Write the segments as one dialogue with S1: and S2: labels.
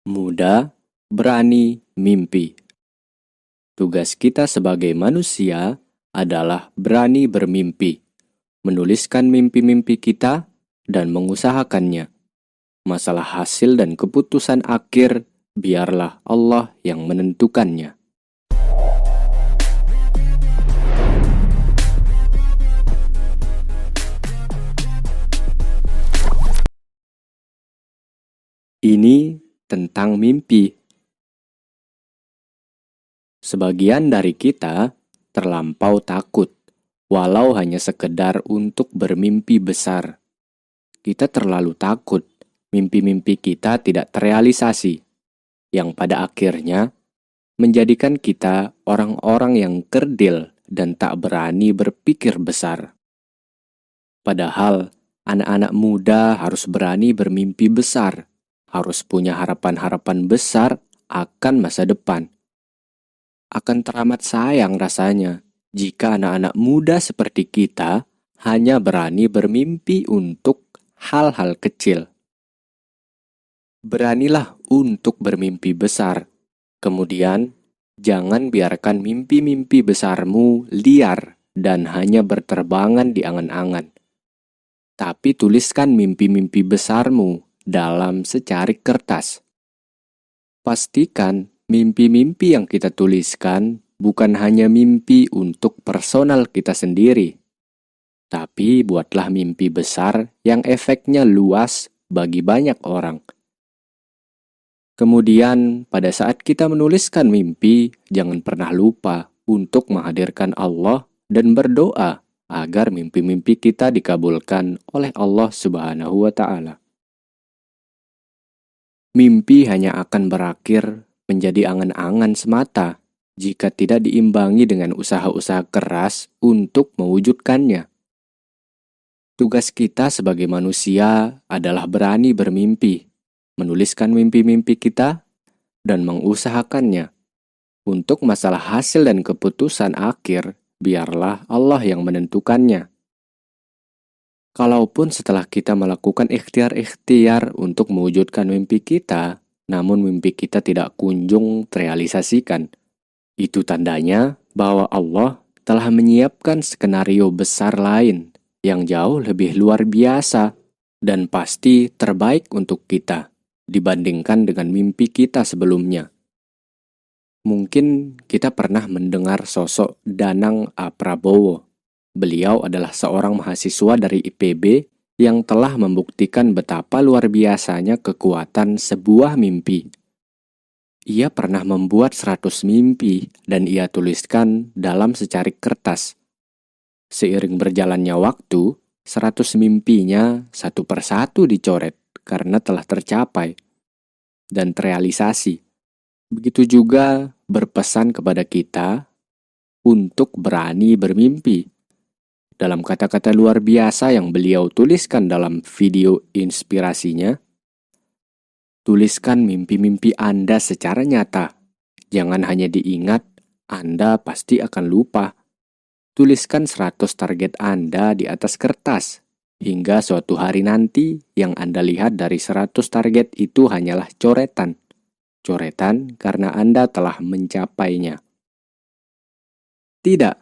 S1: Muda, berani, mimpi. Tugas kita sebagai manusia adalah berani bermimpi, menuliskan mimpi-mimpi kita, dan mengusahakannya. Masalah hasil dan keputusan akhir, biarlah Allah yang menentukannya. Ini tentang mimpi. Sebagian dari kita terlampau takut, walau hanya sekedar untuk bermimpi besar. Kita terlalu takut mimpi-mimpi kita tidak terrealisasi, yang pada akhirnya menjadikan kita orang-orang yang kerdil dan tak berani berpikir besar. Padahal, anak-anak muda harus berani bermimpi besar, harus punya harapan-harapan besar akan masa depan. Akan teramat sayang rasanya jika anak-anak muda seperti kita hanya berani bermimpi untuk hal-hal kecil. Beranilah untuk bermimpi besar. Kemudian, jangan biarkan mimpi-mimpi besarmu liar dan hanya berterbangan di angan-angan. Tapi tuliskan mimpi-mimpi besarmu dalam secarik kertas. Pastikan mimpi-mimpi yang kita tuliskan bukan hanya mimpi untuk personal kita sendiri, tapi buatlah mimpi besar yang efeknya luas bagi banyak orang. Kemudian, pada saat kita menuliskan mimpi, jangan pernah lupa untuk menghadirkan Allah dan berdoa agar mimpi-mimpi kita dikabulkan oleh Allah Subhanahu wa Ta'ala. Mimpi hanya akan berakhir menjadi angan-angan semata jika tidak diimbangi dengan usaha-usaha keras untuk mewujudkannya. Tugas kita sebagai manusia adalah berani bermimpi, menuliskan mimpi-mimpi kita, dan mengusahakannya. Untuk masalah hasil dan keputusan akhir, biarlah Allah yang menentukannya. Kalaupun setelah kita melakukan ikhtiar-ikhtiar untuk mewujudkan mimpi kita, namun mimpi kita tidak kunjung terrealisasikan, itu tandanya bahwa Allah telah menyiapkan skenario besar lain yang jauh lebih luar biasa dan pasti terbaik untuk kita dibandingkan dengan mimpi kita sebelumnya. Mungkin kita pernah mendengar sosok Danang A. Prabowo. Beliau adalah seorang mahasiswa dari IPB yang telah membuktikan betapa luar biasanya kekuatan sebuah mimpi. Ia pernah membuat 100 mimpi dan ia tuliskan dalam secarik kertas. Seiring berjalannya waktu, 100 mimpinya satu persatu dicoret karena telah tercapai dan terrealisasi. Begitu juga berpesan kepada kita untuk berani bermimpi. Dalam kata-kata luar biasa yang beliau tuliskan dalam video inspirasinya, tuliskan mimpi-mimpi Anda secara nyata. Jangan hanya diingat, Anda pasti akan lupa. Tuliskan 100 target Anda di atas kertas, hingga suatu hari nanti yang Anda lihat dari 100 target itu hanyalah coretan. Coretan karena Anda telah mencapainya. Tidak,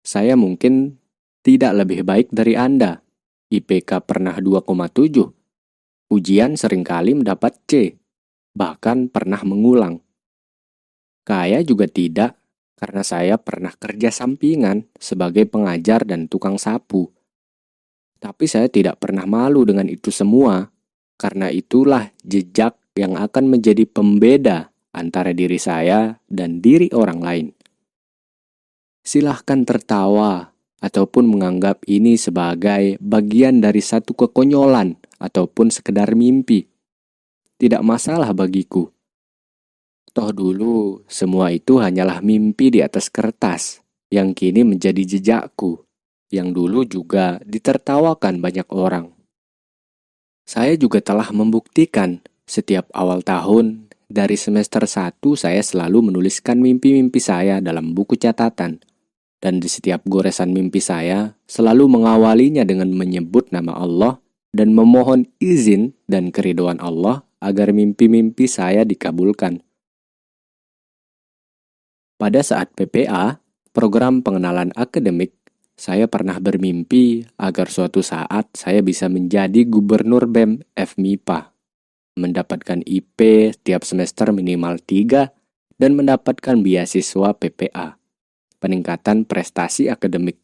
S1: saya mungkin tidak lebih baik dari Anda. IPK pernah 2,7. Ujian seringkali mendapat C, bahkan pernah mengulang. Kaya juga tidak, karena saya pernah kerja sampingan sebagai pengajar dan tukang sapu. Tapi saya tidak pernah malu dengan itu semua, karena itulah jejak yang akan menjadi pembeda antara diri saya dan diri orang lain. Silahkan tertawa ataupun menganggap ini sebagai bagian dari satu kekonyolan ataupun sekedar mimpi. Tidak masalah bagiku. Toh dulu, semua itu hanyalah mimpi di atas kertas, yang kini menjadi jejakku, yang dulu juga ditertawakan banyak orang. Saya juga telah membuktikan, setiap awal tahun, dari semester 1 saya selalu menuliskan mimpi-mimpi saya dalam buku catatan. Dan di setiap goresan mimpi saya, selalu mengawalinya dengan menyebut nama Allah dan memohon izin dan keridhaan Allah agar mimpi-mimpi saya dikabulkan. Pada saat PPA, program pengenalan akademik, saya pernah bermimpi agar suatu saat saya bisa menjadi gubernur BEM FMIPA, mendapatkan IP setiap semester minimal 3, dan mendapatkan beasiswa PPA, peningkatan prestasi akademik.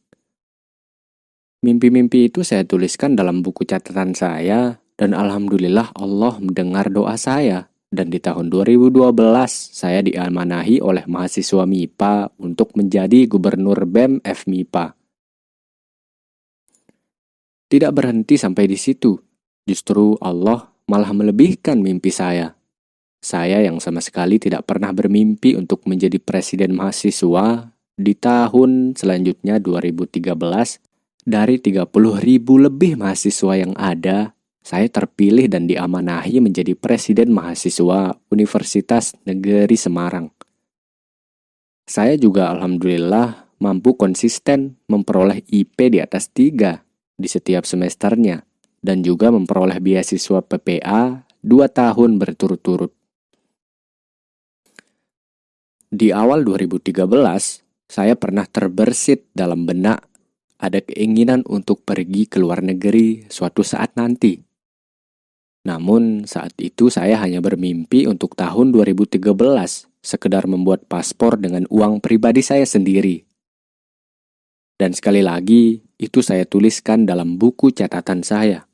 S1: Mimpi-mimpi itu saya tuliskan dalam buku catatan saya, dan alhamdulillah Allah mendengar doa saya. Dan di tahun 2012, saya diamanahi oleh mahasiswa MIPA untuk menjadi gubernur BEM FMIPA. Tidak berhenti sampai di situ, justru Allah malah melebihkan mimpi saya. Saya yang sama sekali tidak pernah bermimpi untuk menjadi presiden mahasiswa, di tahun selanjutnya 2013, dari 30.000 lebih mahasiswa yang ada, saya terpilih dan diamanahi menjadi presiden mahasiswa Universitas Negeri Semarang. Saya juga alhamdulillah mampu konsisten memperoleh IP di atas 3 di setiap semesternya, dan juga memperoleh beasiswa PPA 2 tahun berturut-turut. Di awal 2013, saya pernah terbersit dalam benak ada keinginan untuk pergi ke luar negeri suatu saat nanti. Namun saat itu saya hanya bermimpi untuk tahun 2013, sekedar membuat paspor dengan uang pribadi saya sendiri. Dan sekali lagi, itu saya tuliskan dalam buku catatan saya.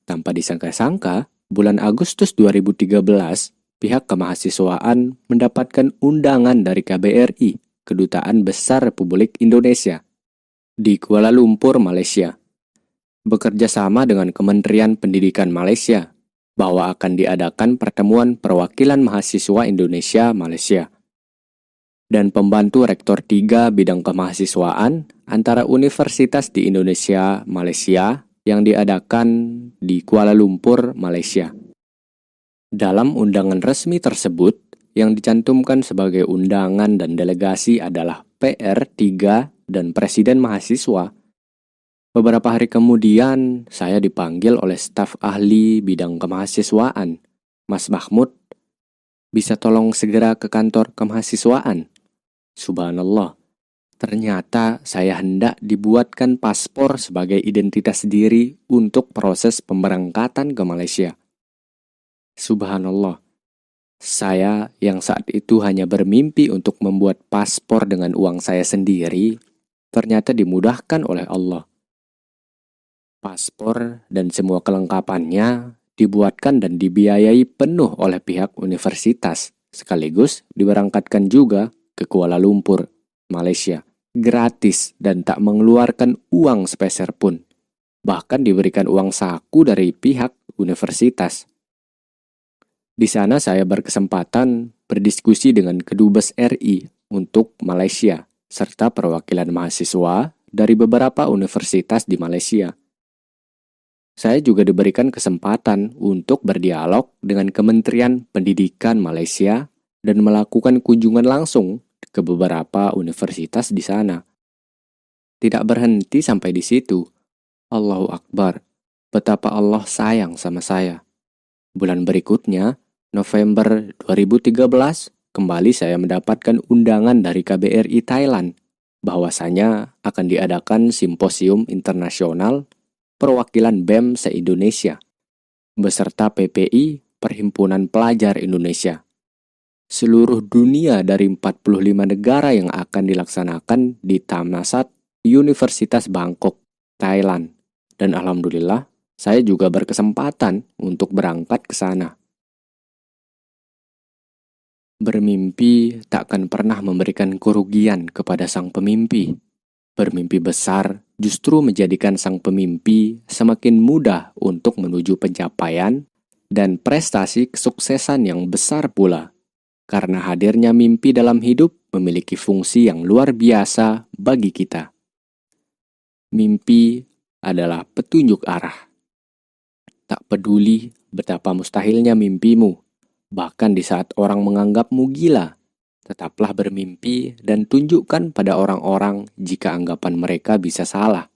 S1: Tanpa disangka-sangka, bulan Agustus 2013, pihak kemahasiswaan mendapatkan undangan dari KBRI, Kedutaan Besar Republik Indonesia, di Kuala Lumpur, Malaysia, bekerja sama dengan Kementerian Pendidikan Malaysia, bahwa akan diadakan pertemuan perwakilan mahasiswa Indonesia-Malaysia dan pembantu rektor 3 bidang kemahasiswaan antara universitas di Indonesia-Malaysia yang diadakan di Kuala Lumpur, Malaysia. Dalam undangan resmi tersebut, yang dicantumkan sebagai undangan dan delegasi adalah PR3 dan Presiden Mahasiswa. Beberapa hari kemudian, saya dipanggil oleh staf ahli bidang kemahasiswaan. Mas Mahmud, bisa tolong segera ke kantor kemahasiswaan? Subhanallah, ternyata saya hendak dibuatkan paspor sebagai identitas diri untuk proses pemberangkatan ke Malaysia. Subhanallah, saya yang saat itu hanya bermimpi untuk membuat paspor dengan uang saya sendiri, ternyata dimudahkan oleh Allah. Paspor dan semua kelengkapannya dibuatkan dan dibiayai penuh oleh pihak universitas, sekaligus diberangkatkan juga ke Kuala Lumpur, Malaysia, gratis dan tak mengeluarkan uang sepeser pun. Bahkan diberikan uang saku dari pihak universitas. Di sana saya berkesempatan berdiskusi dengan Kedubes RI untuk Malaysia, serta perwakilan mahasiswa dari beberapa universitas di Malaysia. Saya juga diberikan kesempatan untuk berdialog dengan Kementerian Pendidikan Malaysia dan melakukan kunjungan langsung ke beberapa universitas di sana. Tidak berhenti sampai di situ. Allahu Akbar, betapa Allah sayang sama saya. Bulan berikutnya, November 2013, kembali saya mendapatkan undangan dari KBRI Thailand, bahwasanya akan diadakan simposium internasional perwakilan BEM se-Indonesia, beserta PPI, Perhimpunan Pelajar Indonesia. Seluruh dunia dari 45 negara yang akan dilaksanakan di Thammasat, Universitas Bangkok, Thailand. Dan alhamdulillah, saya juga berkesempatan untuk berangkat ke sana. Bermimpi takkan pernah memberikan kerugian kepada sang pemimpi. Bermimpi besar justru menjadikan sang pemimpi semakin mudah untuk menuju pencapaian dan prestasi kesuksesan yang besar pula. Karena hadirnya mimpi dalam hidup memiliki fungsi yang luar biasa bagi kita. Mimpi adalah petunjuk arah. Tak peduli betapa mustahilnya mimpimu, bahkan di saat orang menganggapmu gila, tetaplah bermimpi dan tunjukkan pada orang-orang jika anggapan mereka bisa salah.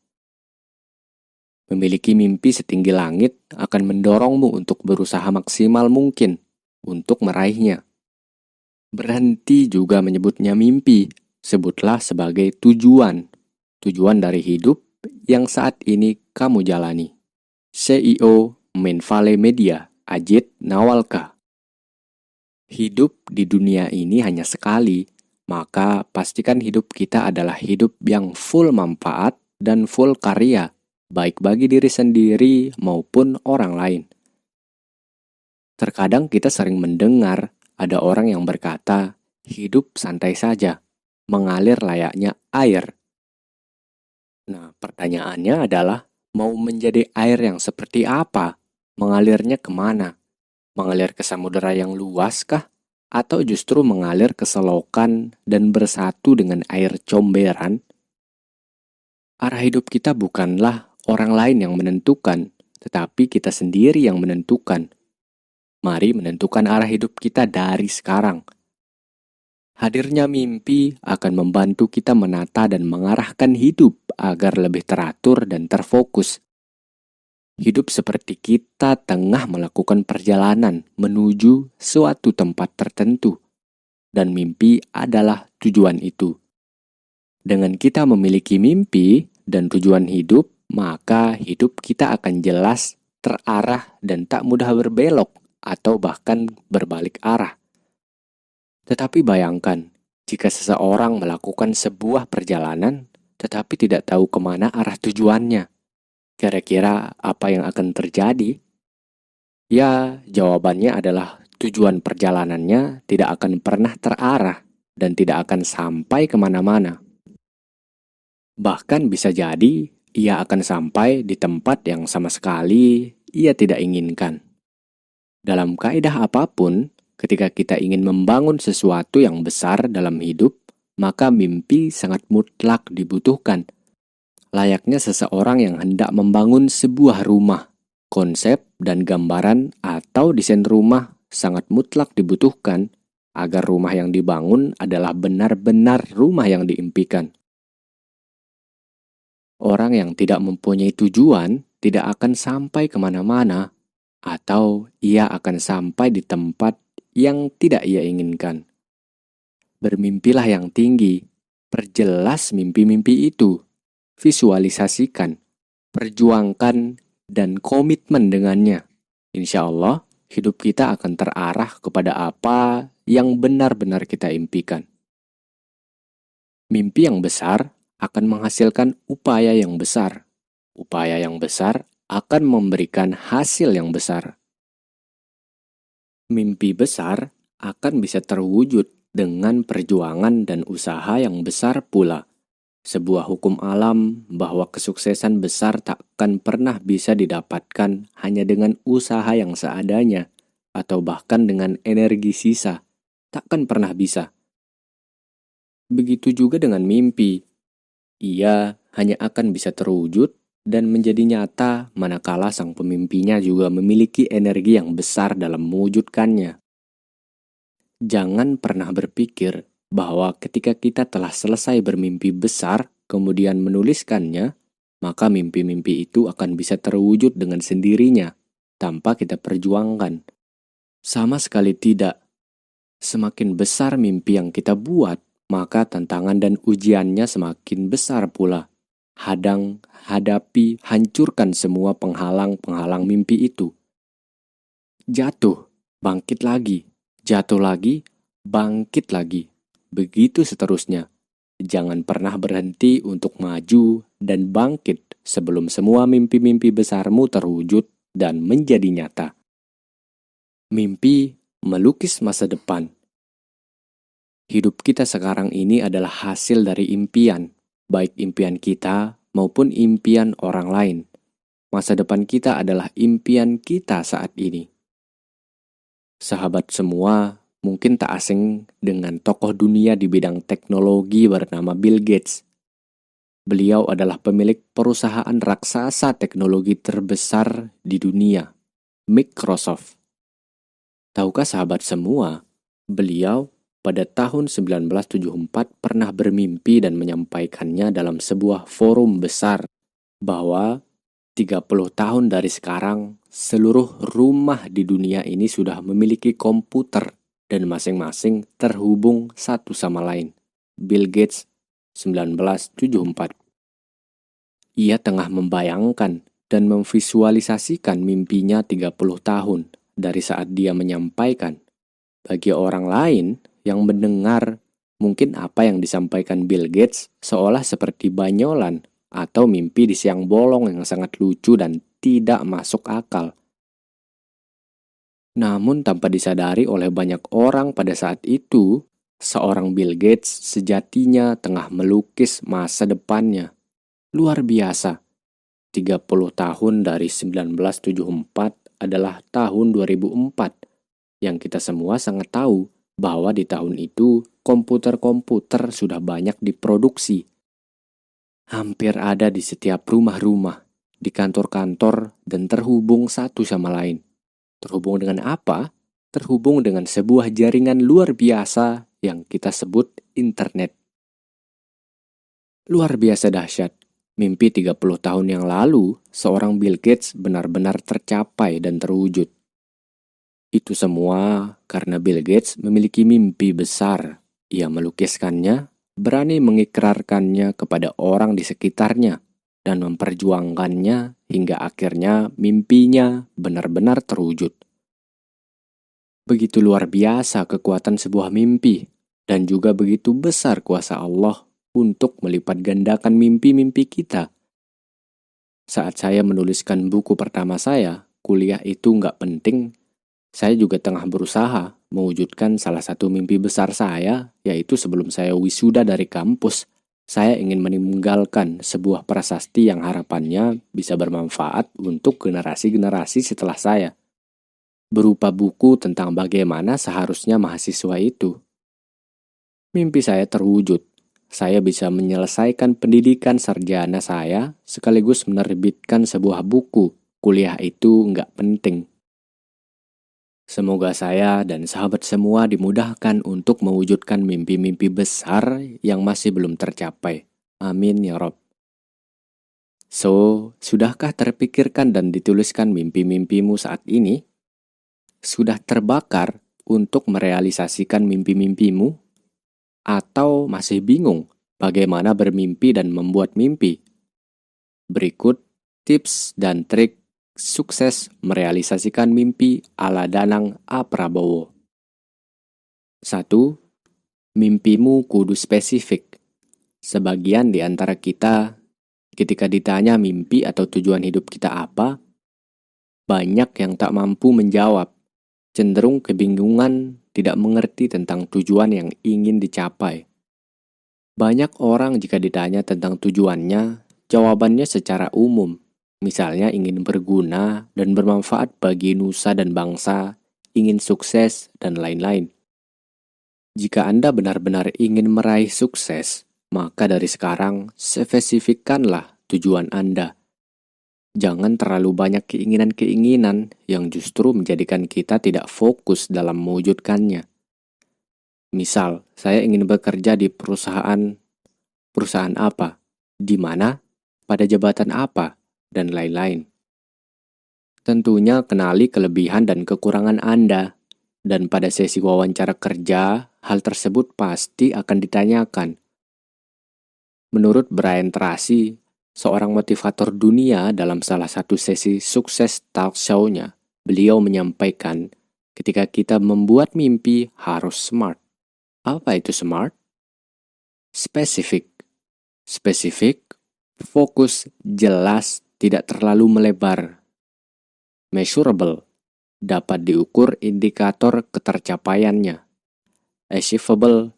S1: Memiliki mimpi setinggi langit akan mendorongmu untuk berusaha maksimal mungkin untuk meraihnya. Berhenti juga menyebutnya mimpi, sebutlah sebagai tujuan. Tujuan dari hidup yang saat ini kamu jalani. CEO Menvale Media, Ajit Nawalka. Hidup di dunia ini hanya sekali, maka pastikan hidup kita adalah hidup yang full manfaat dan full karya, baik bagi diri sendiri maupun orang lain. Terkadang kita sering mendengar ada orang yang berkata, hidup santai saja, mengalir layaknya air. Nah, pertanyaannya adalah, mau menjadi air yang seperti apa? Mengalirnya kemana? Mengalir ke samudera yang luas kah? Atau justru mengalir ke selokan dan bersatu dengan air comberan? Arah hidup kita bukanlah orang lain yang menentukan, tetapi kita sendiri yang menentukan. Mari menentukan arah hidup kita dari sekarang. Hadirnya mimpi akan membantu kita menata dan mengarahkan hidup agar lebih teratur dan terfokus. Hidup seperti kita tengah melakukan perjalanan menuju suatu tempat tertentu, dan mimpi adalah tujuan itu. Dengan kita memiliki mimpi dan tujuan hidup, maka hidup kita akan jelas, terarah, dan tak mudah berbelok atau bahkan berbalik arah. Tetapi bayangkan, jika seseorang melakukan sebuah perjalanan, tetapi tidak tahu kemana arah tujuannya. Kira-kira apa yang akan terjadi? Ya, jawabannya adalah tujuan perjalanannya tidak akan pernah terarah dan tidak akan sampai kemana-mana. Bahkan bisa jadi, ia akan sampai di tempat yang sama sekali ia tidak inginkan. Dalam kaidah apapun, ketika kita ingin membangun sesuatu yang besar dalam hidup, maka mimpi sangat mutlak dibutuhkan. Layaknya seseorang yang hendak membangun sebuah rumah, konsep dan gambaran atau desain rumah sangat mutlak dibutuhkan agar rumah yang dibangun adalah benar-benar rumah yang diimpikan. Orang yang tidak mempunyai tujuan tidak akan sampai kemana-mana, atau ia akan sampai di tempat yang tidak ia inginkan. Bermimpilah yang tinggi, perjelas mimpi-mimpi itu, visualisasikan, perjuangkan, dan komitmen dengannya. Insya Allah, hidup kita akan terarah kepada apa yang benar-benar kita impikan. Mimpi yang besar akan menghasilkan upaya yang besar. Upaya yang besar akan memberikan hasil yang besar. Mimpi besar akan bisa terwujud dengan perjuangan dan usaha yang besar pula. Sebuah hukum alam bahwa kesuksesan besar takkan pernah bisa didapatkan hanya dengan usaha yang seadanya, atau bahkan dengan energi sisa. Takkan pernah bisa. Begitu juga dengan mimpi. Ia hanya akan bisa terwujud dan menjadi nyata manakala sang pemimpinya juga memiliki energi yang besar dalam mewujudkannya. Jangan pernah berpikir bahwa ketika kita telah selesai bermimpi besar, kemudian menuliskannya, maka mimpi-mimpi itu akan bisa terwujud dengan sendirinya, tanpa kita perjuangkan. Sama sekali tidak. Semakin besar mimpi yang kita buat, maka tantangan dan ujiannya semakin besar pula. Hadang, hadapi, hancurkan semua penghalang-penghalang mimpi itu. Jatuh, bangkit lagi. Jatuh lagi, bangkit lagi. Begitu seterusnya. Jangan pernah berhenti untuk maju dan bangkit sebelum semua mimpi-mimpi besarmu terwujud dan menjadi nyata. Mimpi melukis masa depan. Hidup kita sekarang ini adalah hasil dari impian, baik impian kita maupun impian orang lain. Masa depan kita adalah impian kita saat ini. Sahabat semua mungkin tak asing dengan tokoh dunia di bidang teknologi bernama Bill Gates. Beliau adalah pemilik perusahaan raksasa teknologi terbesar di dunia, Microsoft. Tahukah sahabat semua, beliau pada tahun 1974 pernah bermimpi dan menyampaikannya dalam sebuah forum besar bahwa 30 tahun dari sekarang, seluruh rumah di dunia ini sudah memiliki komputer dan masing-masing terhubung satu sama lain. Bill Gates, 1974. Ia tengah membayangkan dan memvisualisasikan mimpinya 30 tahun dari saat dia menyampaikan. Bagi orang lain yang mendengar, mungkin apa yang disampaikan Bill Gates seolah seperti banyolan atau mimpi di siang bolong yang sangat lucu dan tidak masuk akal. Namun tanpa disadari oleh banyak orang pada saat itu, seorang Bill Gates sejatinya tengah melukis masa depannya. Luar biasa. 30 tahun dari 1974 adalah tahun 2004, yang kita semua sangat tahu bahwa di tahun itu komputer-komputer sudah banyak diproduksi. Hampir ada di setiap rumah-rumah, di kantor-kantor, dan terhubung satu sama lain. Terhubung dengan apa? Terhubung dengan sebuah jaringan luar biasa yang kita sebut internet. Luar biasa dahsyat. Mimpi 30 tahun yang lalu, seorang Bill Gates benar-benar tercapai dan terwujud. Itu semua karena Bill Gates memiliki mimpi besar. Ia melukiskannya, berani mengikrarkannya kepada orang di sekitarnya, dan memperjuangkannya hingga akhirnya mimpinya benar-benar terwujud. Begitu luar biasa kekuatan sebuah mimpi, dan juga begitu besar kuasa Allah untuk melipat gandakan mimpi-mimpi kita. Saat saya menuliskan buku pertama saya, kuliah itu nggak penting, saya juga tengah berusaha mewujudkan salah satu mimpi besar saya, yaitu sebelum saya wisuda dari kampus, saya ingin meninggalkan sebuah prasasti yang harapannya bisa bermanfaat untuk generasi-generasi setelah saya. Berupa buku tentang bagaimana seharusnya mahasiswa itu. Mimpi saya terwujud. Saya bisa menyelesaikan pendidikan sarjana saya sekaligus menerbitkan sebuah buku. Kuliah itu nggak penting. Semoga saya dan sahabat semua dimudahkan untuk mewujudkan mimpi-mimpi besar yang masih belum tercapai. Amin ya Rob. So, sudahkah terpikirkan dan dituliskan mimpi-mimpimu saat ini? Sudah terbakar untuk merealisasikan mimpi-mimpimu? Atau masih bingung bagaimana bermimpi dan membuat mimpi? Berikut tips dan trik sukses merealisasikan mimpi ala Danang A. Prabowo. 1. Mimpimu kudu spesifik. Sebagian di antara kita, ketika ditanya mimpi atau tujuan hidup kita apa, banyak yang tak mampu menjawab, cenderung kebingungan, tidak mengerti tentang tujuan yang ingin dicapai. Banyak orang jika ditanya tentang tujuannya, jawabannya secara umum, misalnya ingin berguna dan bermanfaat bagi nusa dan bangsa, ingin sukses, dan lain-lain. Jika Anda benar-benar ingin meraih sukses, maka dari sekarang spesifikkanlah tujuan Anda. Jangan terlalu banyak keinginan-keinginan yang justru menjadikan kita tidak fokus dalam mewujudkannya. Misal, saya ingin bekerja di perusahaan apa, di mana, pada jabatan apa, dan lain-lain. Tentunya kenali kelebihan dan kekurangan Anda, dan pada sesi wawancara kerja, hal tersebut pasti akan ditanyakan. Menurut Brian Tracy, seorang motivator dunia, dalam salah satu sesi sukses talk show-nya, beliau menyampaikan, ketika kita membuat mimpi harus smart. Apa itu smart? Spesifik. Spesifik, fokus, jelas, tidak terlalu melebar. Measurable, dapat diukur indikator ketercapaiannya. Achievable,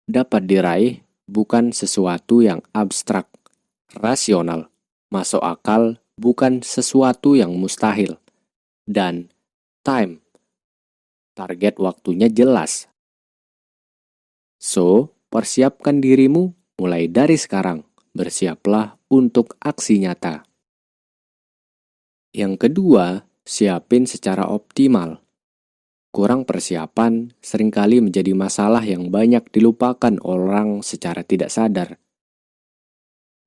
S1: dapat diraih, bukan sesuatu yang abstrak. Rasional, masuk akal, bukan sesuatu yang mustahil. Dan time, target waktunya jelas. So, persiapkan dirimu mulai dari sekarang. Bersiaplah untuk aksi nyata. Yang kedua, siapin secara optimal. Kurang persiapan seringkali menjadi masalah yang banyak dilupakan orang secara tidak sadar.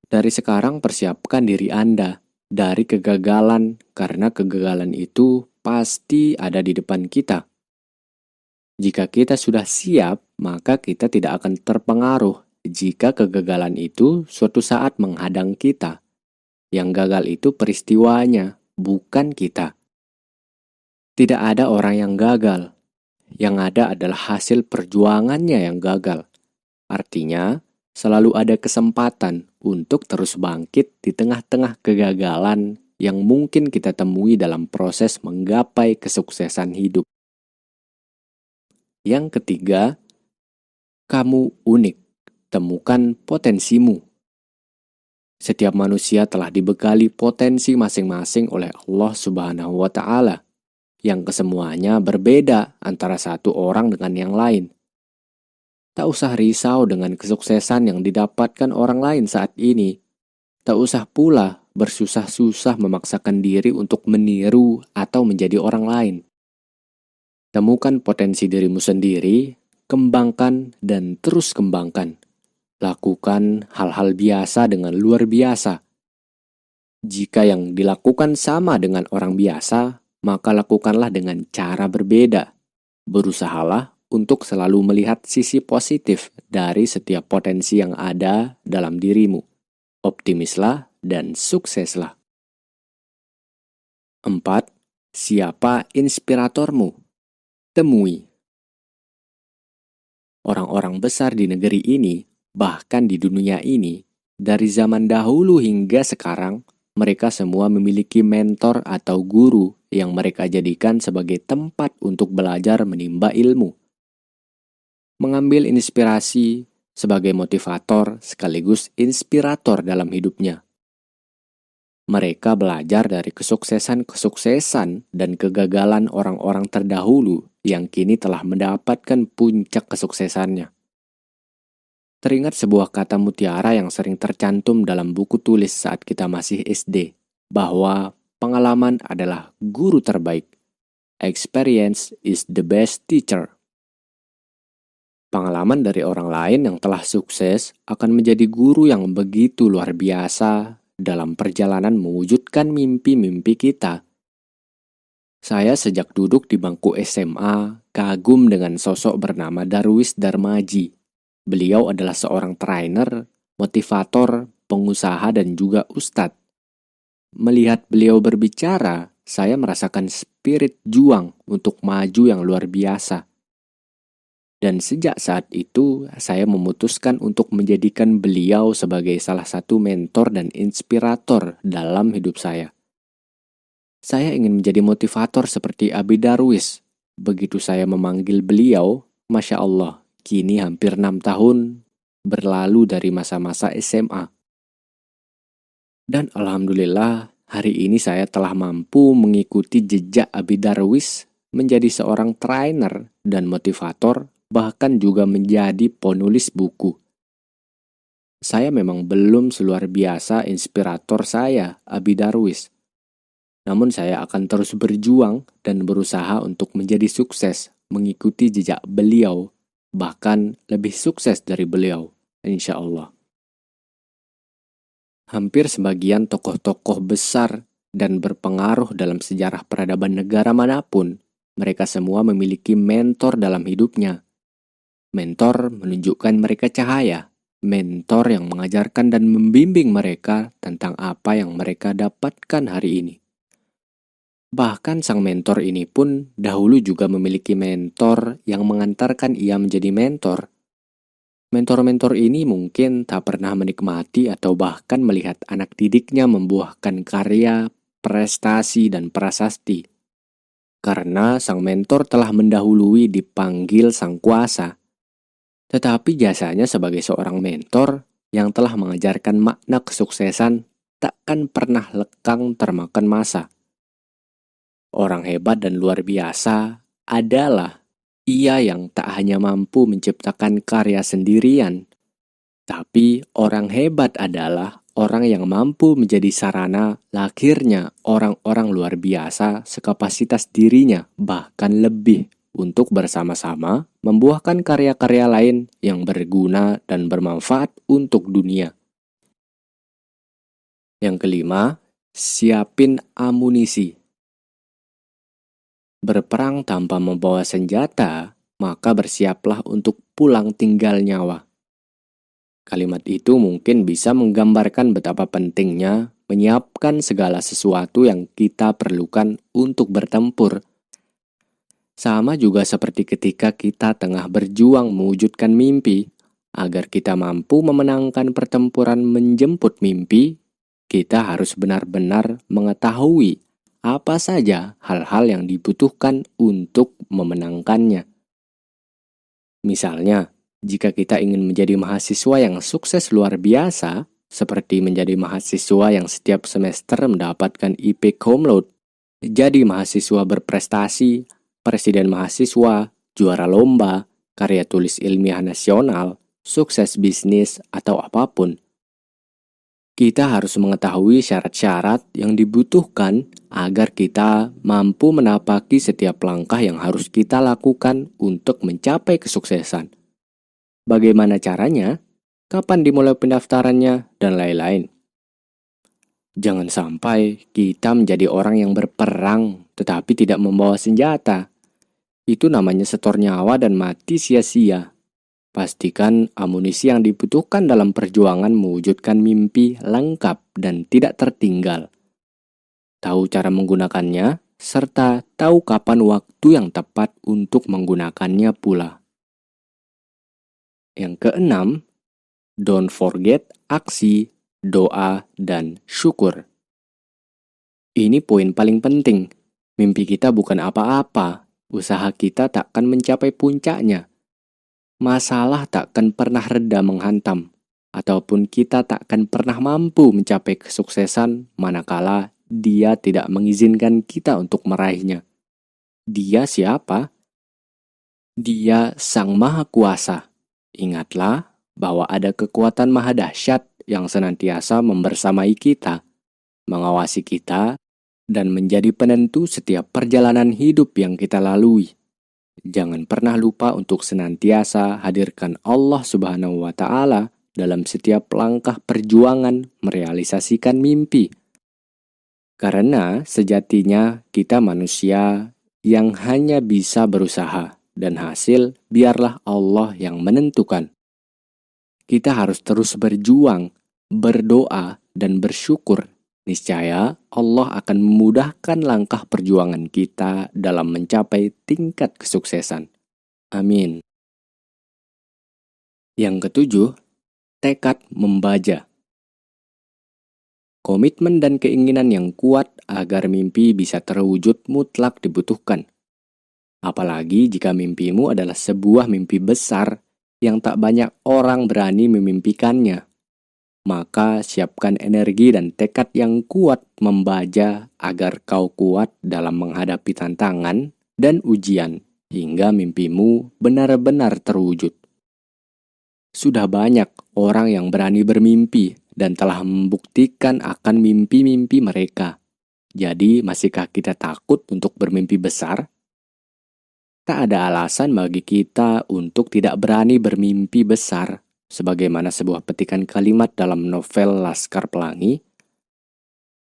S1: Dari sekarang persiapkan diri Anda. dari kegagalan, karena kegagalan itu pasti ada di depan kita. Jika kita sudah siap, maka kita tidak akan terpengaruh jika kegagalan itu suatu saat menghadang kita. Yang gagal itu peristiwanya, bukan kita. Tidak ada orang yang gagal. Yang ada adalah hasil perjuangannya yang gagal. Artinya, selalu ada kesempatan untuk terus bangkit di tengah-tengah kegagalan yang mungkin kita temui dalam proses menggapai kesuksesan hidup. Yang ketiga, kamu unik. Temukan potensimu. Setiap manusia telah dibekali potensi masing-masing oleh Allah Subhanahu wa Ta'ala, yang kesemuanya berbeda antara satu orang dengan yang lain. Tak usah risau dengan kesuksesan yang didapatkan orang lain saat ini. Tak usah pula bersusah-susah memaksakan diri untuk meniru atau menjadi orang lain. Temukan potensi dirimu sendiri, kembangkan dan terus kembangkan. Lakukan hal-hal biasa dengan luar biasa. Jika yang dilakukan sama dengan orang biasa, maka lakukanlah dengan cara berbeda. Berusahalah untuk selalu melihat sisi positif dari setiap potensi yang ada dalam dirimu. Optimislah dan sukseslah. 4. Siapa inspiratormu? Temui. Orang-orang besar di negeri ini, bahkan di dunia ini, dari zaman dahulu hingga sekarang, mereka semua memiliki mentor atau guru yang mereka jadikan sebagai tempat untuk belajar menimba ilmu. Mengambil inspirasi sebagai motivator sekaligus inspirator dalam hidupnya. Mereka belajar dari kesuksesan dan kegagalan orang-orang terdahulu yang kini telah mendapatkan puncak kesuksesannya. Teringat sebuah kata mutiara yang sering tercantum dalam buku tulis saat kita masih SD, bahwa pengalaman adalah guru terbaik. Experience is the best teacher. Pengalaman dari orang lain yang telah sukses akan menjadi guru yang begitu luar biasa dalam perjalanan mewujudkan mimpi-mimpi kita. Saya sejak duduk di bangku SMA kagum dengan sosok bernama Darwis Darmaji. Beliau adalah seorang trainer, motivator, pengusaha dan juga ustadz. Melihat beliau berbicara, saya merasakan spirit juang untuk maju yang luar biasa. Dan sejak saat itu, saya memutuskan untuk menjadikan beliau sebagai salah satu mentor dan inspirator dalam hidup saya. Saya ingin menjadi motivator seperti Abi Darwis. Begitu saya memanggil beliau, Masya Allah, kini hampir 6 tahun berlalu dari masa-masa SMA. Dan Alhamdulillah, hari ini saya telah mampu mengikuti jejak Abi Darwis menjadi seorang trainer dan motivator, bahkan juga menjadi penulis buku. Saya memang belum seluar biasa inspirator saya, Abi Darwis. Namun saya akan terus berjuang dan berusaha untuk menjadi sukses, mengikuti jejak beliau, bahkan lebih sukses dari beliau, insya Allah. Hampir sebagian tokoh-tokoh besar dan berpengaruh dalam sejarah peradaban negara manapun, mereka semua memiliki mentor dalam hidupnya. Mentor menunjukkan mereka cahaya, mentor yang mengajarkan dan membimbing mereka tentang apa yang mereka dapatkan hari ini. Bahkan sang mentor ini pun dahulu juga memiliki mentor yang mengantarkan ia menjadi mentor. Mentor-mentor ini mungkin tak pernah menikmati atau bahkan melihat anak didiknya membuahkan karya, prestasi, dan prasasti. Karena sang mentor telah mendahului dipanggil sang kuasa. Tetapi jasanya sebagai seorang mentor yang telah mengajarkan makna kesuksesan takkan pernah lekang termakan masa. Orang hebat dan luar biasa adalah ia yang tak hanya mampu menciptakan karya sendirian, tapi orang hebat adalah orang yang mampu menjadi sarana lahirnya orang-orang luar biasa sekapasitas dirinya, bahkan lebih, untuk bersama-sama membuahkan karya-karya lain yang berguna dan bermanfaat untuk dunia. Yang kelima, Siapin amunisi. Berperang tanpa membawa senjata, maka bersiaplah untuk pulang tinggal nyawa. Kalimat itu mungkin bisa menggambarkan betapa pentingnya menyiapkan segala sesuatu yang kita perlukan untuk bertempur. Sama juga seperti ketika kita tengah berjuang mewujudkan mimpi. Agar kita mampu memenangkan pertempuran menjemput mimpi, kita harus benar-benar mengetahui apa saja hal-hal yang dibutuhkan untuk memenangkannya. Misalnya, jika kita ingin menjadi mahasiswa yang sukses luar biasa, seperti menjadi mahasiswa yang setiap semester mendapatkan IP cum laude, jadi mahasiswa berprestasi, presiden mahasiswa, juara lomba, karya tulis ilmiah nasional, sukses bisnis, atau apapun. Kita harus mengetahui syarat-syarat yang dibutuhkan agar kita mampu menapaki setiap langkah yang harus kita lakukan untuk mencapai kesuksesan. Bagaimana caranya? Kapan dimulai pendaftarannya? Dan lain-lain. Jangan sampai kita menjadi orang yang berperang tetapi tidak membawa senjata. Itu namanya setor nyawa dan mati sia-sia. Pastikan amunisi yang dibutuhkan dalam perjuangan mewujudkan mimpi lengkap dan tidak tertinggal. Tahu cara menggunakannya, serta tahu kapan waktu yang tepat untuk menggunakannya pula. Yang keenam, don't forget aksi, doa, dan syukur. Ini poin paling penting. Mimpi kita bukan apa-apa. Usaha kita takkan mencapai puncaknya. Masalah takkan pernah reda menghantam, ataupun kita takkan pernah mampu mencapai kesuksesan manakala Dia tidak mengizinkan kita untuk meraihnya. Dia siapa? Dia Sang Maha Kuasa. Ingatlah bahwa ada kekuatan maha dahsyat yang senantiasa membersamai kita, mengawasi kita, dan menjadi penentu setiap perjalanan hidup yang kita lalui. Jangan pernah lupa untuk senantiasa hadirkan Allah Subhanahu wa Ta'ala dalam setiap langkah perjuangan merealisasikan mimpi. Karena sejatinya kita manusia yang hanya bisa berusaha dan hasil biarlah Allah yang menentukan. Kita harus terus berjuang, berdoa, dan bersyukur. Niscaya Allah akan memudahkan langkah perjuangan kita dalam mencapai tingkat kesuksesan. Amin. Yang ketujuh, tekad membaja. Komitmen dan keinginan yang kuat agar mimpi bisa terwujud mutlak dibutuhkan. Apalagi jika mimpimu adalah sebuah mimpi besar yang tak banyak orang berani memimpikannya. Maka siapkan energi dan tekad yang kuat membaja agar kau kuat dalam menghadapi tantangan dan ujian hingga mimpimu benar-benar terwujud. Sudah banyak orang yang berani bermimpi dan telah membuktikan akan mimpi-mimpi mereka. Jadi, masihkah kita takut untuk bermimpi besar? Tak ada alasan bagi kita untuk tidak berani bermimpi besar. Sebagaimana sebuah petikan kalimat dalam novel Laskar Pelangi,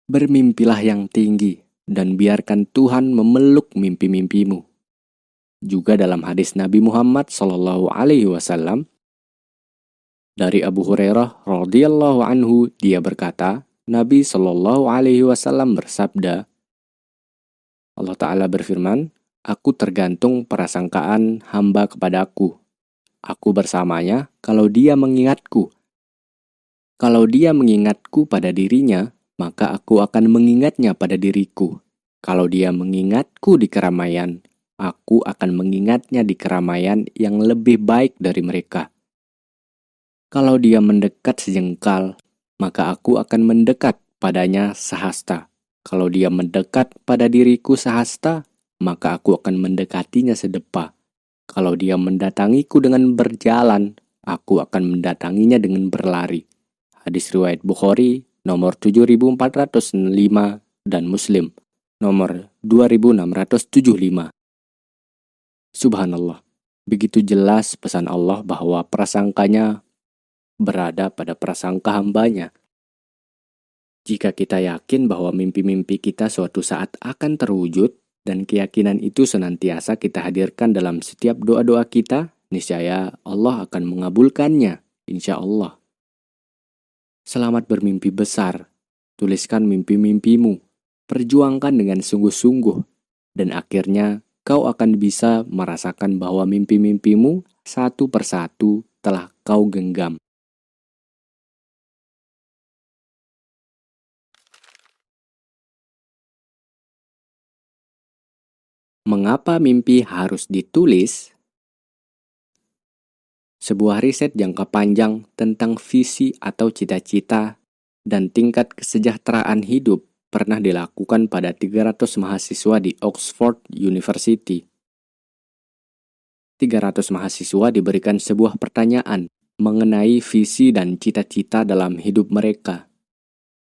S1: bermimpilah yang tinggi dan biarkan Tuhan memeluk mimpi-mimpimu. Juga dalam hadis Nabi Muhammad SAW, dari Abu Hurairah radhiyallahu anhu, dia berkata, Nabi SAW bersabda, Allah Ta'ala berfirman, aku tergantung prasangkaan hamba kepadaku. Aku bersamanya kalau dia mengingatku. Kalau dia mengingatku pada dirinya, maka aku akan mengingatnya pada diriku. Kalau dia mengingatku di keramaian, aku akan mengingatnya di keramaian yang lebih baik dari mereka. Kalau dia mendekat sejengkal, maka aku akan mendekat padanya sehasta. Kalau dia mendekat pada diriku sehasta, maka aku akan mendekatinya sedepa. Kalau dia mendatangiku dengan berjalan, aku akan mendatanginya dengan berlari. Hadis riwayat Bukhari nomor 7405 dan Muslim nomor 2675. Subhanallah, begitu jelas pesan Allah bahwa prasangkanya berada pada prasangka hambanya. Jika kita yakin bahwa mimpi-mimpi kita suatu saat akan terwujud, dan keyakinan itu senantiasa kita hadirkan dalam setiap doa-doa kita, niscaya Allah akan mengabulkannya, insya Allah. Selamat bermimpi besar, tuliskan mimpi-mimpimu, perjuangkan dengan sungguh-sungguh, dan akhirnya kau akan bisa merasakan bahwa mimpi-mimpimu satu persatu telah kau genggam. Mengapa mimpi harus ditulis? Sebuah riset jangka panjang tentang visi atau cita-cita dan tingkat kesejahteraan hidup pernah dilakukan pada 300 mahasiswa di Oxford University. 300 mahasiswa diberikan sebuah pertanyaan mengenai visi dan cita-cita dalam hidup mereka.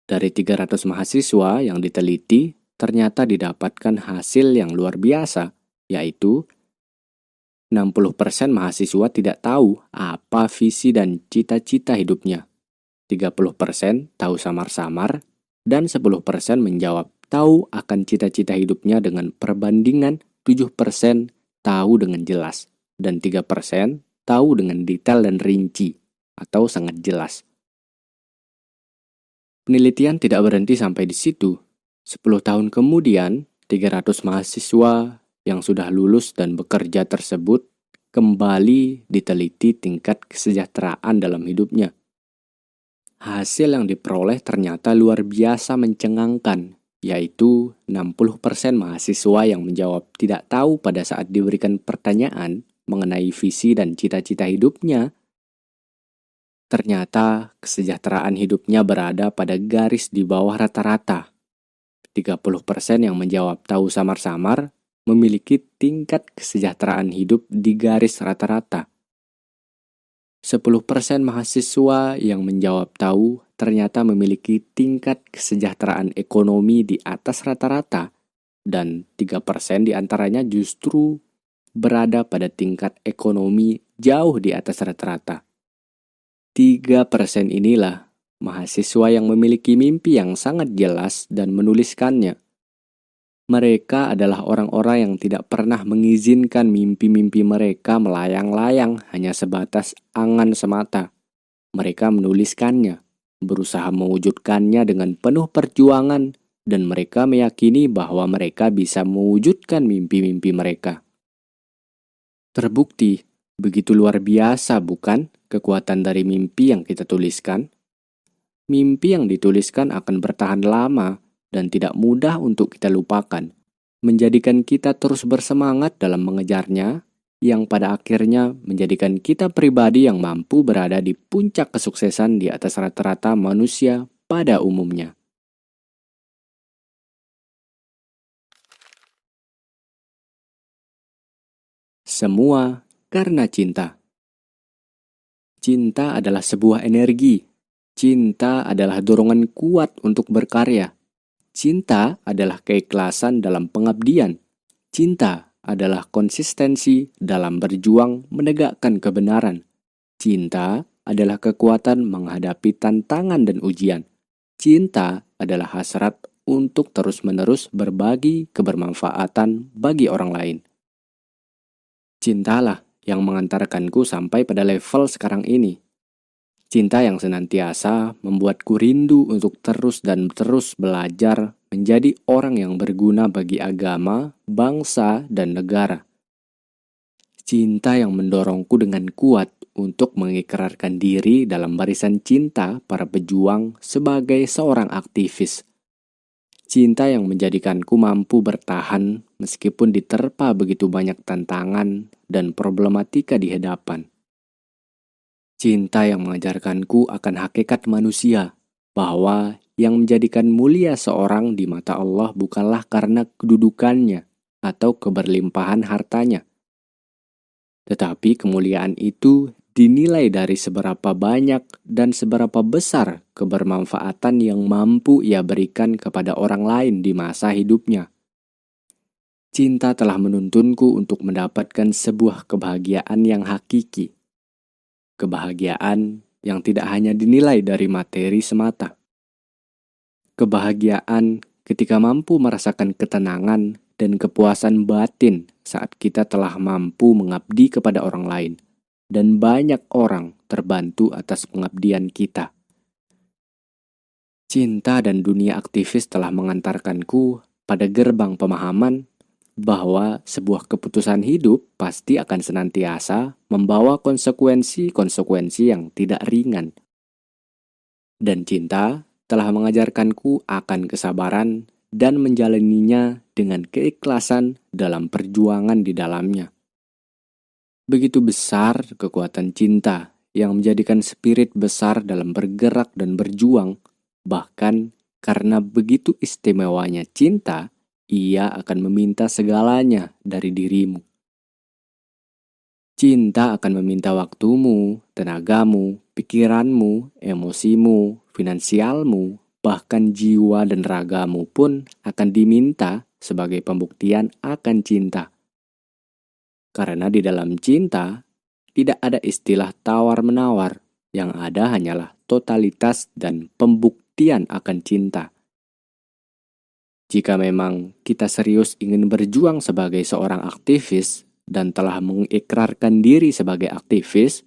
S1: Dari 300 mahasiswa yang diteliti, ternyata didapatkan hasil yang luar biasa, yaitu 60% mahasiswa tidak tahu apa visi dan cita-cita hidupnya. 30% tahu samar-samar, dan 10% menjawab tahu akan cita-cita hidupnya dengan perbandingan 7% tahu dengan jelas, dan 3% tahu dengan detail dan rinci, atau sangat jelas. Penelitian tidak berhenti sampai di situ. 10 tahun kemudian, 300 mahasiswa yang sudah lulus dan bekerja tersebut kembali diteliti tingkat kesejahteraan dalam hidupnya. Hasil yang diperoleh ternyata luar biasa mencengangkan, yaitu 60% mahasiswa yang menjawab tidak tahu pada saat diberikan pertanyaan mengenai visi dan cita-cita hidupnya. Ternyata kesejahteraan hidupnya berada pada garis di bawah rata-rata. 30% yang menjawab tahu samar-samar memiliki tingkat kesejahteraan hidup di garis rata-rata. 10% mahasiswa yang menjawab tahu ternyata memiliki tingkat kesejahteraan ekonomi di atas rata-rata, dan 3% diantaranya justru berada pada tingkat ekonomi jauh di atas rata-rata. 3% inilah mahasiswa yang memiliki mimpi yang sangat jelas dan menuliskannya. Mereka adalah orang-orang yang tidak pernah mengizinkan mimpi-mimpi mereka melayang-layang hanya sebatas angan semata. Mereka menuliskannya, berusaha mewujudkannya dengan penuh perjuangan, dan mereka meyakini bahwa mereka bisa mewujudkan mimpi-mimpi mereka. Terbukti, begitu luar biasa bukan kekuatan dari mimpi yang kita tuliskan? Mimpi yang dituliskan akan bertahan lama dan tidak mudah untuk kita lupakan, menjadikan kita terus bersemangat dalam mengejarnya, yang pada akhirnya menjadikan kita pribadi yang mampu berada di puncak kesuksesan di atas rata-rata manusia pada umumnya. Semua karena cinta. Cinta adalah sebuah energi. Cinta adalah dorongan kuat untuk berkarya. Cinta adalah keikhlasan dalam pengabdian. Cinta adalah konsistensi dalam berjuang menegakkan kebenaran. Cinta adalah kekuatan menghadapi tantangan dan ujian. Cinta adalah hasrat untuk terus-menerus berbagi kebermanfaatan bagi orang lain. Cintalah yang mengantarkanku sampai pada level sekarang ini. Cinta yang senantiasa membuatku rindu untuk terus dan terus belajar menjadi orang yang berguna bagi agama, bangsa, dan negara. Cinta yang mendorongku dengan kuat untuk mengikrarkan diri dalam barisan cinta para pejuang sebagai seorang aktivis. Cinta yang menjadikanku mampu bertahan meskipun diterpa begitu banyak tantangan dan problematika di hadapan. Cinta yang mengajarkanku akan hakikat manusia, bahwa yang menjadikan mulia seorang di mata Allah bukanlah karena kedudukannya atau keberlimpahan hartanya, tetapi kemuliaan itu dinilai dari seberapa banyak dan seberapa besar kebermanfaatan yang mampu ia berikan kepada orang lain di masa hidupnya. Cinta telah menuntunku untuk mendapatkan sebuah kebahagiaan yang hakiki. Kebahagiaan yang tidak hanya dinilai dari materi semata. kebahagiaan ketika mampu merasakan ketenangan dan kepuasan batin saat kita telah mampu mengabdi kepada orang lain, dan banyak orang terbantu atas pengabdian kita. Cinta dan dunia aktivis telah mengantarkanku pada gerbang pemahaman bahwa sebuah keputusan hidup pasti akan senantiasa membawa konsekuensi-konsekuensi yang tidak ringan. Dan cinta telah mengajarkanku akan kesabaran dan menjalaninya dengan keikhlasan dalam perjuangan di dalamnya. Begitu besar kekuatan cinta yang menjadikan spirit besar dalam bergerak dan berjuang. Bahkan karena begitu istimewanya cinta, ia akan meminta segalanya dari dirimu. Cinta akan meminta waktumu, tenagamu, pikiranmu, emosimu, finansialmu, bahkan jiwa dan ragamu pun akan diminta sebagai pembuktian akan cinta. Karena di dalam cinta, tidak ada istilah tawar-menawar, yang ada hanyalah totalitas dan pembuktian akan cinta. Jika memang kita serius ingin berjuang sebagai seorang aktivis dan telah mengikrarkan diri sebagai aktivis,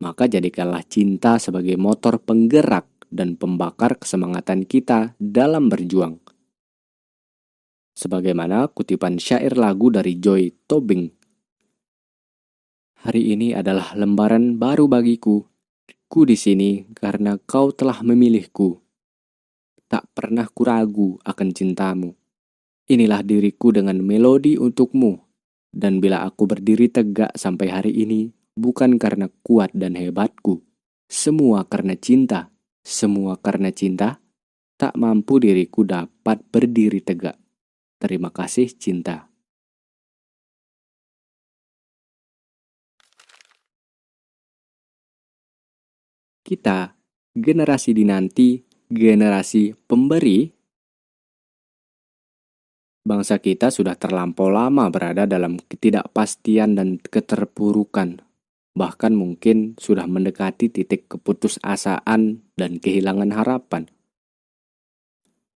S1: maka jadikanlah cinta sebagai motor penggerak dan pembakar kesemangatan kita dalam berjuang. Sebagaimana kutipan syair lagu dari Joy Tobing. Hari ini adalah lembaran baru bagiku. Ku di sini karena kau telah memilihku. Tak pernah kuragu akan cintamu. Inilah diriku dengan melodi untukmu. Dan bila aku berdiri tegak sampai hari ini, bukan karena kuat dan hebatku. Semua karena cinta. Semua karena cinta. Tak mampu diriku dapat berdiri tegak. Terima kasih cinta. Kita, generasi dinanti, generasi pemberi. Bangsa kita sudah terlampau lama berada dalam ketidakpastian dan keterpurukan. Bahkan mungkin sudah mendekati titik keputusasaan dan kehilangan harapan.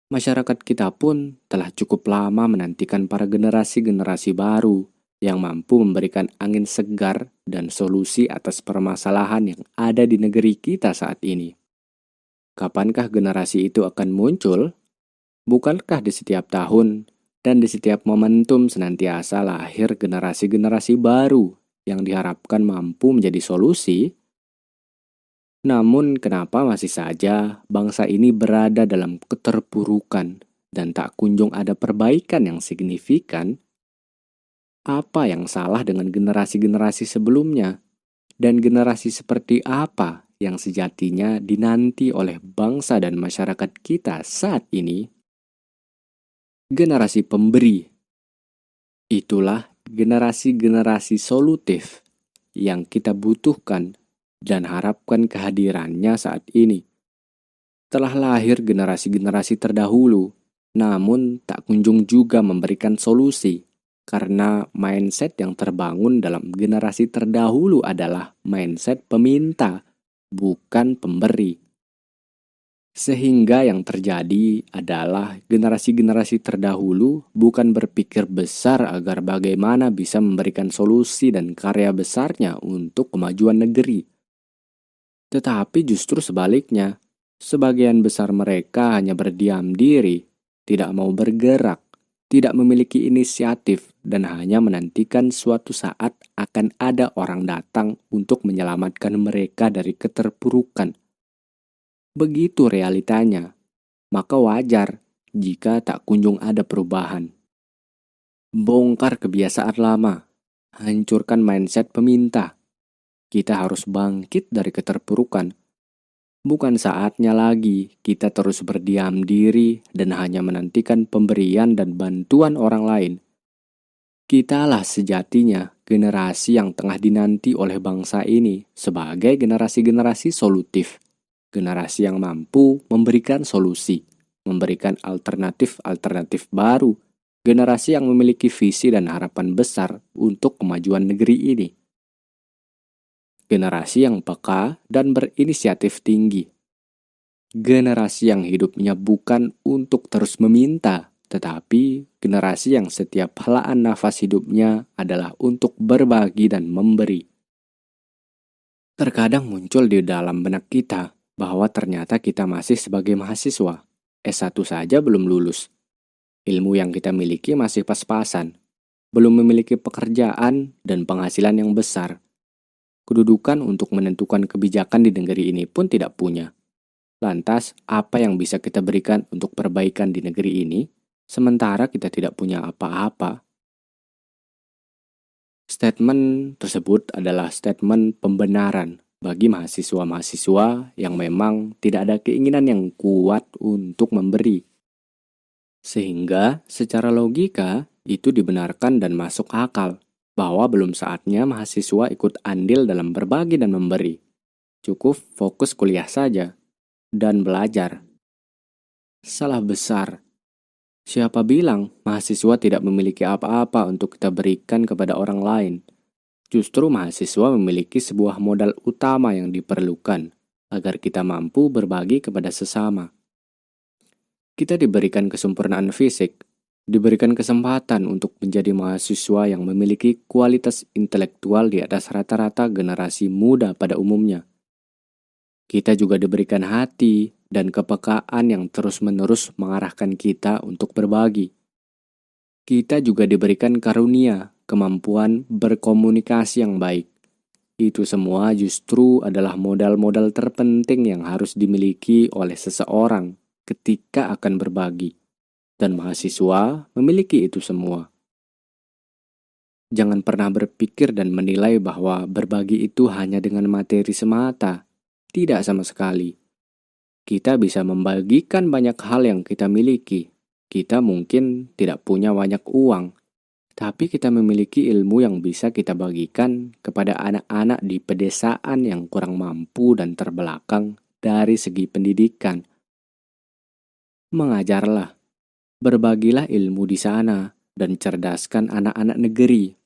S1: Masyarakat kita pun telah cukup lama menantikan para generasi-generasi baru yang mampu memberikan angin segar dan solusi atas permasalahan yang ada di negeri kita saat ini. Kapankah generasi itu akan muncul? Bukankah di setiap tahun dan di setiap momentum senantiasa lahir generasi-generasi baru yang diharapkan mampu menjadi solusi? Namun kenapa masih saja bangsa ini berada dalam keterpurukan dan tak kunjung ada perbaikan yang signifikan? Apa yang salah dengan generasi-generasi sebelumnya? Dan generasi seperti apa yang sejatinya dinanti oleh bangsa dan masyarakat kita saat ini? Generasi pemberi. Itulah generasi-generasi solutif yang kita butuhkan dan harapkan kehadirannya saat ini. Telah lahir generasi-generasi terdahulu, namun tak kunjung juga memberikan solusi. Karena mindset yang terbangun dalam generasi terdahulu adalah mindset peminta, bukan pemberi. Sehingga yang terjadi adalah generasi-generasi terdahulu bukan berpikir besar agar bagaimana bisa memberikan solusi dan karya besarnya untuk kemajuan negeri. Tetapi justru sebaliknya, sebagian besar mereka hanya berdiam diri, tidak mau bergerak, tidak memiliki inisiatif, dan hanya menantikan suatu saat akan ada orang datang untuk menyelamatkan mereka dari keterpurukan. Begitu realitanya, maka wajar jika tak kunjung ada perubahan. Bongkar kebiasaan lama, hancurkan mindset peminta. Kita harus bangkit dari keterpurukan. Bukan saatnya lagi kita terus berdiam diri dan hanya menantikan pemberian dan bantuan orang lain. Kitalah sejatinya generasi yang tengah dinanti oleh bangsa ini sebagai generasi-generasi solutif. Generasi yang mampu memberikan solusi, memberikan alternatif-alternatif baru. Generasi yang memiliki visi dan harapan besar untuk kemajuan negeri ini. Generasi yang peka dan berinisiatif tinggi. Generasi yang hidupnya bukan untuk terus meminta, tetapi generasi yang setiap helaan nafas hidupnya adalah untuk berbagi dan memberi. Terkadang muncul di dalam benak kita bahwa ternyata kita masih sebagai mahasiswa. S1 saja belum lulus. Ilmu yang kita miliki masih pas-pasan. Belum memiliki pekerjaan dan penghasilan yang besar. Kedudukan untuk menentukan kebijakan di negeri ini pun tidak punya. Lantas, apa yang bisa kita berikan untuk perbaikan di negeri ini, sementara kita tidak punya apa-apa? Statement tersebut adalah statement pembenaran bagi mahasiswa-mahasiswa yang memang tidak ada keinginan yang kuat untuk memberi. Sehingga, secara logika, itu dibenarkan dan masuk akal bahwa belum saatnya mahasiswa ikut andil dalam berbagi dan memberi. Cukup fokus kuliah saja dan belajar. Salah besar. Siapa bilang mahasiswa tidak memiliki apa-apa untuk kita berikan kepada orang lain? Justru mahasiswa memiliki sebuah modal utama yang diperlukan agar kita mampu berbagi kepada sesama. Kita diberikan kesempurnaan fisik, diberikan kesempatan untuk menjadi mahasiswa yang memiliki kualitas intelektual di atas rata-rata generasi muda pada umumnya. Kita juga diberikan hati dan kepekaan yang terus-menerus mengarahkan kita untuk berbagi. Kita juga diberikan karunia, kemampuan berkomunikasi yang baik. Itu semua justru adalah modal-modal terpenting yang harus dimiliki oleh seseorang ketika akan berbagi. Dan mahasiswa memiliki itu semua. Jangan pernah berpikir dan menilai bahwa berbagi itu hanya dengan materi semata. Tidak sama sekali. Kita bisa membagikan banyak hal yang kita miliki. Kita mungkin tidak punya banyak uang, tapi kita memiliki ilmu yang bisa kita bagikan kepada anak-anak di pedesaan yang kurang mampu dan terbelakang dari segi pendidikan. Mengajarlah, berbagilah ilmu di sana, dan cerdaskan anak-anak negeri.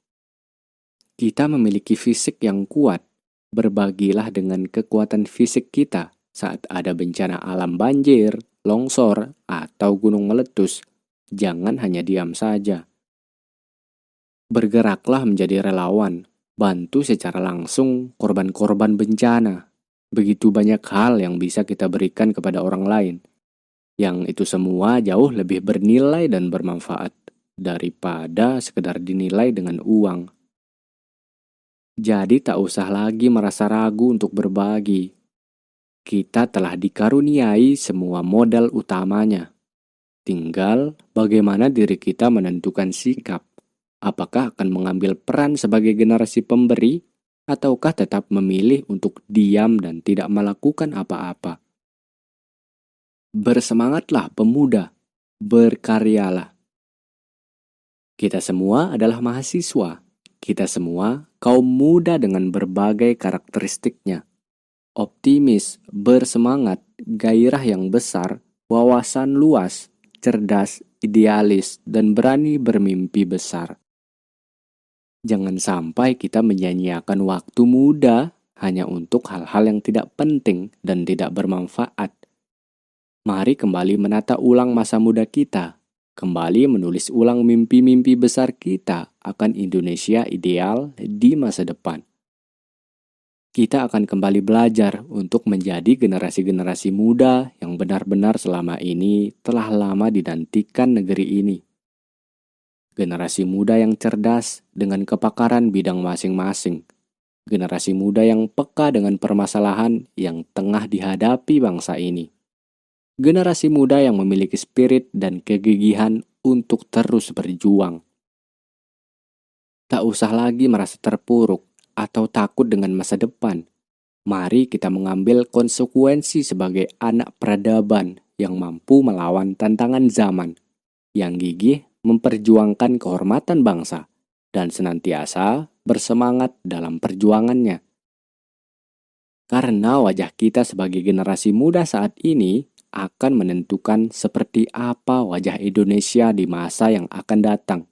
S1: Kita memiliki fisik yang kuat, berbagilah dengan kekuatan fisik kita saat ada bencana alam banjir, longsor, atau gunung meletus. Jangan hanya diam saja. Bergeraklah menjadi relawan, bantu secara langsung korban-korban bencana. Begitu banyak hal yang bisa kita berikan kepada orang lain. Yang itu semua jauh lebih bernilai dan bermanfaat daripada sekedar dinilai dengan uang. Jadi tak usah lagi merasa ragu untuk berbagi. Kita telah dikaruniai semua modal utamanya. Tinggal bagaimana diri kita menentukan sikap. Apakah akan mengambil peran sebagai generasi pemberi, ataukah tetap memilih untuk diam dan tidak melakukan apa-apa. Bersemangatlah pemuda, berkaryalah. Kita semua adalah mahasiswa. Kita semua kaum muda dengan berbagai karakteristiknya. Optimis, bersemangat, gairah yang besar, wawasan luas, cerdas, idealis, dan berani bermimpi besar. Jangan sampai kita menyia-nyiakan waktu muda hanya untuk hal-hal yang tidak penting dan tidak bermanfaat. Mari kembali menata ulang masa muda kita. Kembali menulis ulang mimpi-mimpi besar kita akan Indonesia ideal di masa depan. Kita akan kembali belajar untuk menjadi generasi-generasi muda yang benar-benar selama ini telah lama dinantikan negeri ini. Generasi muda yang cerdas dengan kepakaran bidang masing-masing. Generasi muda yang peka dengan permasalahan yang tengah dihadapi bangsa ini. Generasi muda yang memiliki spirit dan kegigihan untuk terus berjuang. Tak usah lagi merasa terpuruk atau takut dengan masa depan. Mari kita mengambil konsekuensi sebagai anak peradaban yang mampu melawan tantangan zaman, yang gigih memperjuangkan kehormatan bangsa, dan senantiasa bersemangat dalam perjuangannya. Karena wajah kita sebagai generasi muda saat ini akan menentukan seperti apa wajah Indonesia di masa yang akan datang.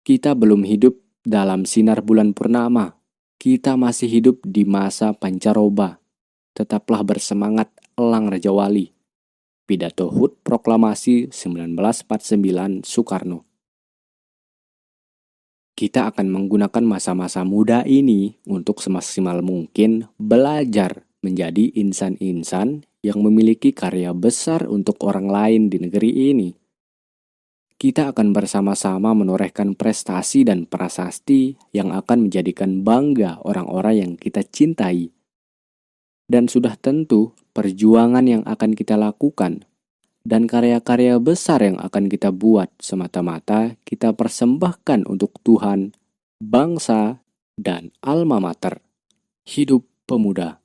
S1: Kita belum hidup dalam sinar bulan purnama. Kita masih hidup di masa pancaroba. Tetaplah bersemangat Elang Raja Wali. Pidato HUT Proklamasi 1949 Soekarno. Kita akan menggunakan masa-masa muda ini untuk semaksimal mungkin belajar menjadi insan-insan yang memiliki karya besar untuk orang lain di negeri ini. Kita akan bersama-sama menorehkan prestasi dan prasasti yang akan menjadikan bangga orang-orang yang kita cintai. Dan sudah tentu perjuangan yang akan kita lakukan dan karya-karya besar yang akan kita buat semata-mata kita persembahkan untuk Tuhan, bangsa, dan alma mater. Hidup pemuda.